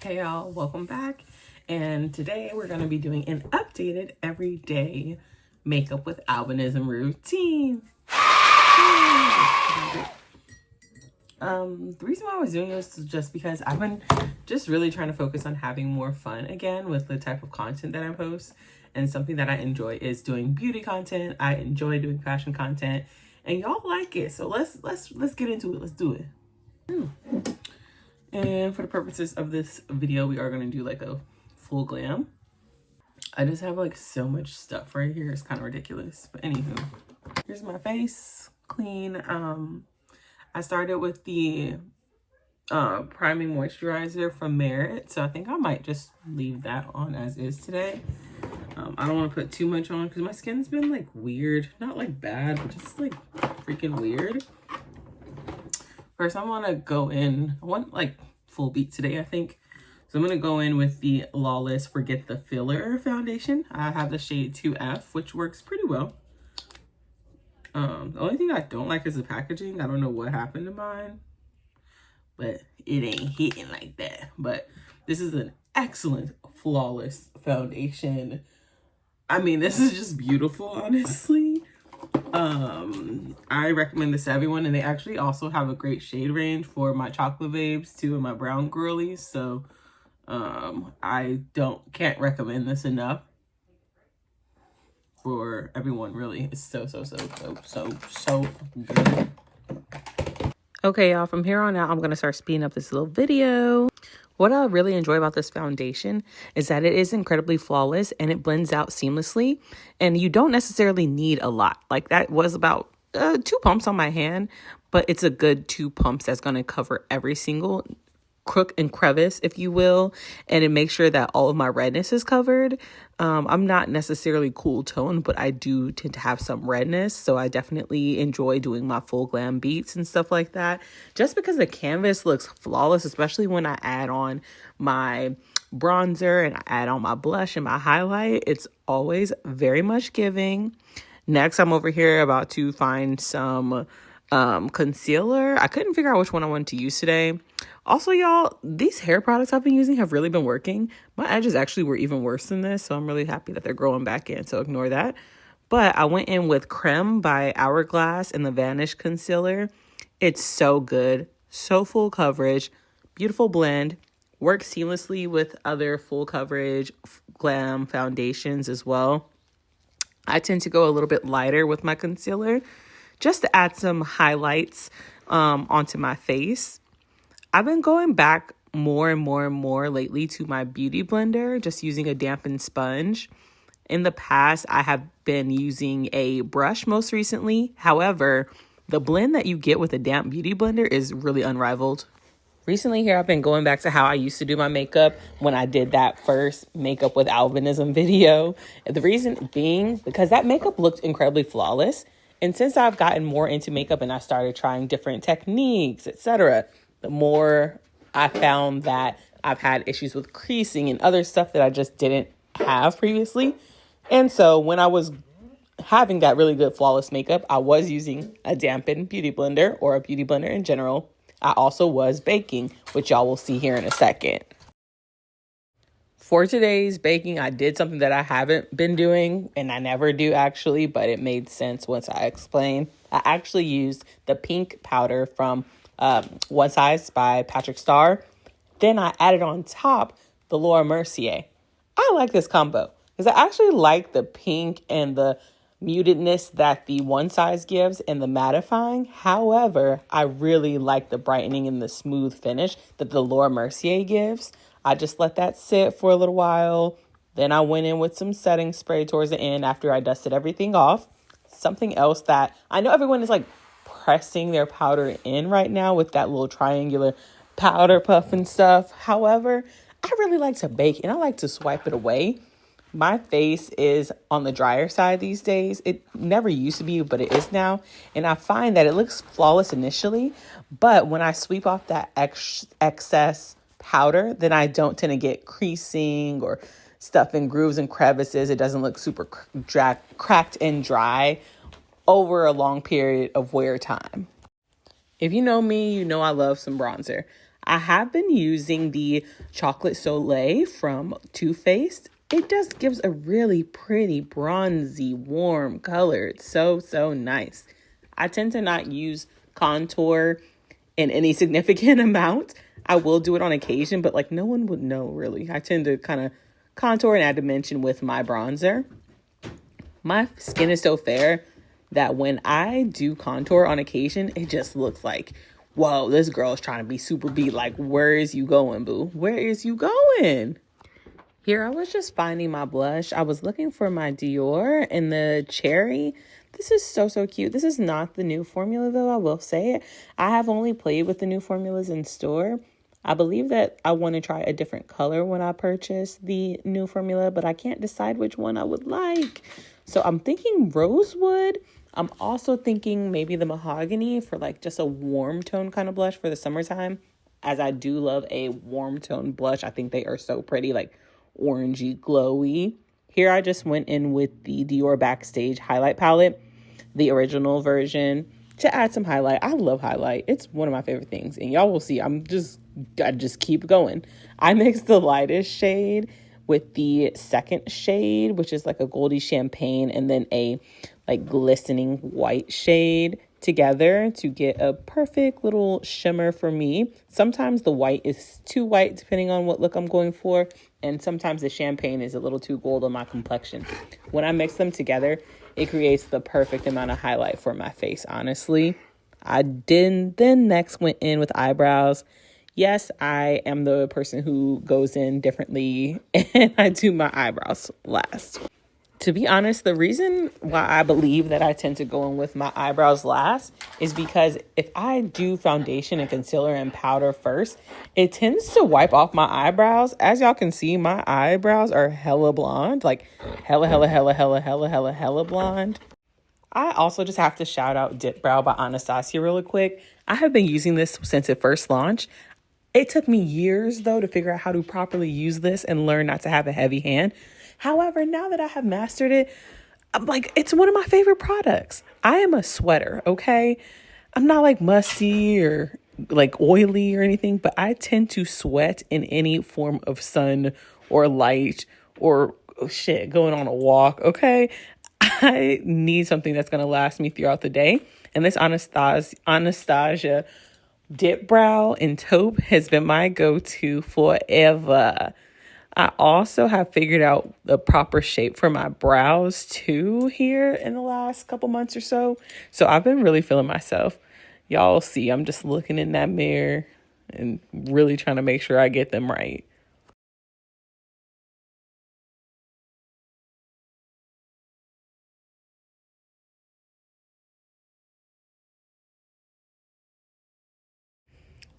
Hey y'all, welcome back. And today we're going to be doing an updated everyday makeup with albinism routine. The reason why I was doing this is just because I've been just really trying to focus on having more fun again with the type of content that I post. And something that I enjoy is doing beauty content. I enjoy doing fashion content, and y'all like it. So let's get into it. Let's do it. And for the purposes of this video, we are going to do like a full glam. I just have like so much stuff right here. It's kind of ridiculous. But anywho, here's my face, clean. I started with the priming moisturizer from Merit. So I think I might just leave that on as is today. I don't want to put too much on because my skin's been like weird. Not like bad, but just like freaking weird. First, I want to go in, I want like full beat today, I think. So I'm going to go in with the Lawless Forget the Filler foundation. I have the shade 2F, which works pretty well. The only thing I don't like is the packaging. I don't know what happened to mine, but it ain't hitting like that. But this is an excellent, flawless foundation. I mean, this is just beautiful, honestly. I recommend this to everyone, and they actually also have a great shade range for my chocolate babes too and my brown girlies. So I can't recommend this enough for everyone, really. It's so good. Okay, y'all, from here on out, I'm gonna start speeding up this little video. What I really enjoy about this foundation is that it is incredibly flawless and it blends out seamlessly, and you don't necessarily need a lot. Like that was about 2 pumps on my hand, but it's a good 2 pumps that's going to cover every single crook and crevice, if you will, and it makes sure that all of my redness is covered. I'm not necessarily cool toned, but I do tend to have some redness, so I definitely enjoy doing my full glam beats and stuff like that, just because the canvas looks flawless, especially when I add on my bronzer and I add on my blush and my highlight. It's always very much giving. Next, I'm over here about to find some concealer. I couldn't figure out which one I wanted to use today. Also, y'all, these hair products I've been using have really been working. My edges actually were even worse than this, so I'm really happy that they're growing back in, so ignore that. But I went in with Creme by Hourglass and the Vanish Concealer. It's so good, so full coverage, beautiful blend, works seamlessly with other full coverage glam foundations as well. I tend to go a little bit lighter with my concealer just to add some highlights onto my face. I've been going back more and more lately to my beauty blender, just using a dampened sponge. In the past, I have been using a brush most recently. However, the blend that you get with a damp beauty blender is really unrivaled. Recently here, I've been going back to how I used to do my makeup when I did that first makeup with albinism video. The reason being because that makeup looked incredibly flawless. And since I've gotten more into makeup and I started trying different techniques, etc., the more I found that I've had issues with creasing and other stuff that I just didn't have previously. And so when I was having that really good flawless makeup, I was using a dampened beauty blender or a beauty blender in general. I also was baking, which y'all will see here in a second. For today's baking, I did something that I haven't been doing, and I never do actually, but it made sense once I explained. I actually used the pink powder from One Size by Patrick Starr. Then I added on top the Laura Mercier. I like this combo because I actually like the pink and the mutedness that the One Size gives and the mattifying. However, I really like the brightening and the smooth finish that the Laura Mercier gives. I just let that sit for a little while. Then I went in with some setting spray towards the end after I dusted everything off. Something else that I know everyone is like pressing their powder in right now with that little triangular powder puff and stuff. However, I really like to bake and I like to swipe it away. My face is on the drier side these days. It never used to be, but it is now. And I find that it looks flawless initially, but when I sweep off that excess powder, then I don't tend to get creasing or stuff in grooves and crevices. It doesn't look super cracked and dry over a long period of wear time. If you know me, you know I love some bronzer. I have been using the Chocolate Soleil from Too Faced. It just gives a really pretty bronzy, warm color. It's so nice. I tend to not use contour in any significant amount. I will do it on occasion, but like no one would know really. I tend to kind of contour and add dimension with my bronzer. My skin is so fair that when I do contour on occasion, it just looks like, whoa, this girl is trying to be super beat. Like, where is you going, boo? Where is you going? Here, I was just finding my blush. I was looking for my Dior in the cherry. This is so cute. This is not the new formula, though, I will say it. I have only played with the new formulas in store. I believe that I want to try a different color when I purchase the new formula, but I can't decide which one I would like. So I'm thinking rosewood. I'm also thinking maybe the mahogany for like just a warm tone kind of blush for the summertime, as I do love a warm tone blush. I think they are so pretty, like orangey, glowy. Here I just went in with the Dior Backstage highlight palette, the original version, to add some highlight. I love highlight. It's one of my favorite things. And y'all will see, I just keep going. I mixed the lightest shade with the second shade, which is like a goldy champagne, and then a like glistening white shade together to get a perfect little shimmer for me. Sometimes the white is too white depending on what look I'm going for, and sometimes the champagne is a little too gold on my complexion. When I mix them together, it creates the perfect amount of highlight for my face, honestly. I then next went in with eyebrows. Yes, I am the person who goes in differently and I do my eyebrows last. To be honest, the reason why I believe that I tend to go in with my eyebrows last is because if I do foundation and concealer and powder first, it tends to wipe off my eyebrows. As y'all can see, my eyebrows are hella blonde, like hella blonde. I also just have to shout out Dip Brow by Anastasia really quick. I have been using this since it first launched. It took me years, though, to figure out how to properly use this and learn not to have a heavy hand. However, now that I have mastered it, I'm like, it's one of my favorite products. I am a sweater, okay? I'm not like musty or like oily or anything, but I tend to sweat in any form of sun or light or going on a walk, okay? I need something that's going to last me throughout the day. And this Anastasia Dip Brow in taupe has been my go-to forever. I also have figured out the proper shape for my brows too here in the last couple months or so. So I've been really feeling myself. Y'all see, I'm just looking in that mirror and really trying to make sure I get them right.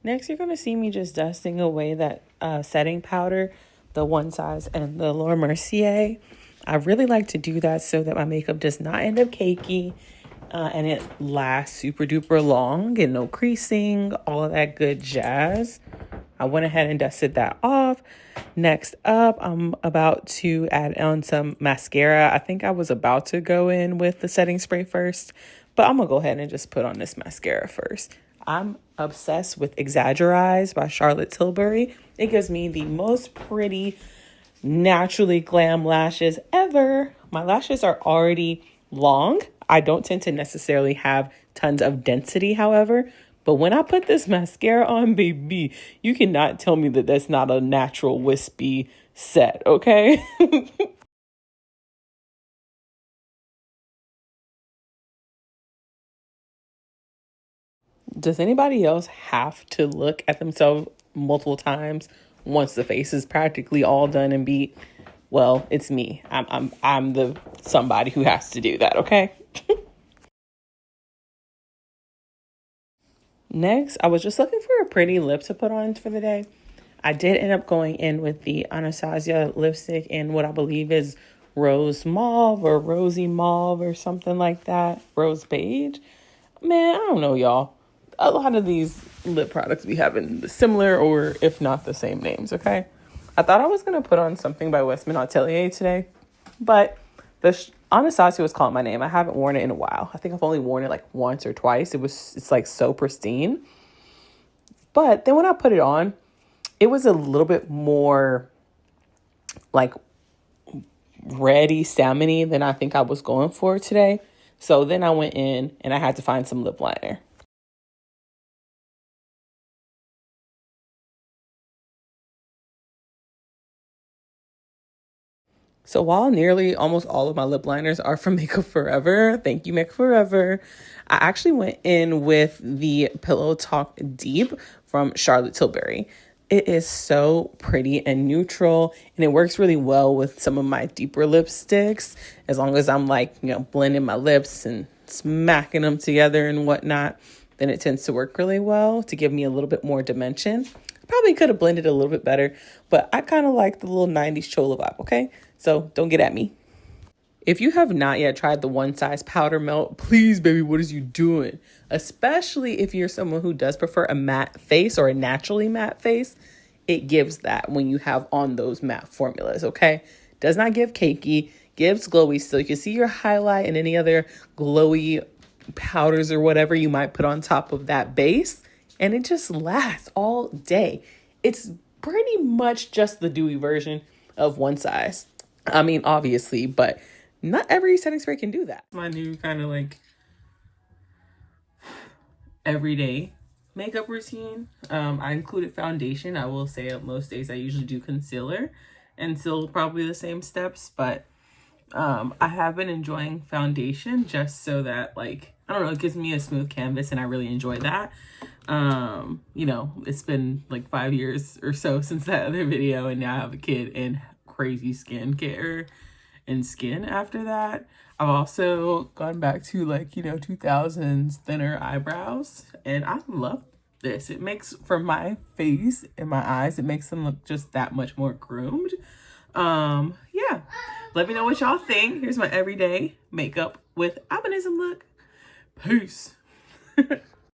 Next, you're going to see me just dusting away that setting powder, the One Size and the Laura Mercier. I really like to do that so that my makeup does not end up cakey and it lasts super duper long and no creasing, all of that good jazz. I went ahead and dusted that off. Next up, I'm about to add on some mascara. I think I was about to go in with the setting spray first, but I'm going to go ahead and just put on this mascara first. I'm obsessed with Exaggerize by Charlotte Tilbury. It gives me the most pretty, naturally glam lashes ever. My lashes are already long. I don't tend to necessarily have tons of density, however. But when I put this mascara on, baby, you cannot tell me that that's not a natural wispy set, okay? Does anybody else have to look at themselves multiple times once the face is practically all done and beat? Well, it's me. I'm the somebody who has to do that, okay? Next, I was just looking for a pretty lip to put on for the day. I did end up going in with the Anastasia lipstick in what I believe is rose mauve or rosy mauve or something like that. Rose beige. Man, I don't know, y'all. A lot of these lip products be having similar or if not the same names, okay? I thought I was going to put on something by Westman Atelier today, but Anastasia was calling my name. I haven't worn it in a while. I think I've only worn it like once or twice. It's like so pristine. But then when I put it on, it was a little bit more like reddy, salmony than I think I was going for today. So then I went in and I had to find some lip liner. So while nearly almost all of my lip liners are from Makeup Forever, thank you Makeup Forever, I actually went in with the Pillow Talk Deep from Charlotte Tilbury. It is so pretty and neutral, and it works really well with some of my deeper lipsticks, as long as I'm like, blending my lips and smacking them together and whatnot, then it tends to work really well to give me a little bit more dimension. Probably could have blended a little bit better, but I kind of like the little 90s chola vibe, okay? So don't get at me. If you have not yet tried the One Size Powder Melt, please, baby, what is you doing? Especially if you're someone who does prefer a matte face or a naturally matte face, it gives that when you have on those matte formulas, okay? Does not give cakey, gives glowy. So you can see your highlight and any other glowy powders or whatever you might put on top of that base, and it just lasts all day. It's pretty much just the dewy version of One Size. I mean, obviously, but not every setting spray can do that. My new kind of like everyday makeup routine. I included foundation. I will say most days I usually do concealer and still probably the same steps, but I have been enjoying foundation just so that, like, I don't know, it gives me a smooth canvas and I really enjoy that. It's been like 5 years or so since that other video, and now I have a kid and crazy skincare and skin after that. I've also gone back to 2000s thinner eyebrows, and I love this. It makes, for my face and my eyes, it makes them look just that much more groomed. Yeah, let me know what y'all think. Here's my everyday makeup with albinism look. Peace.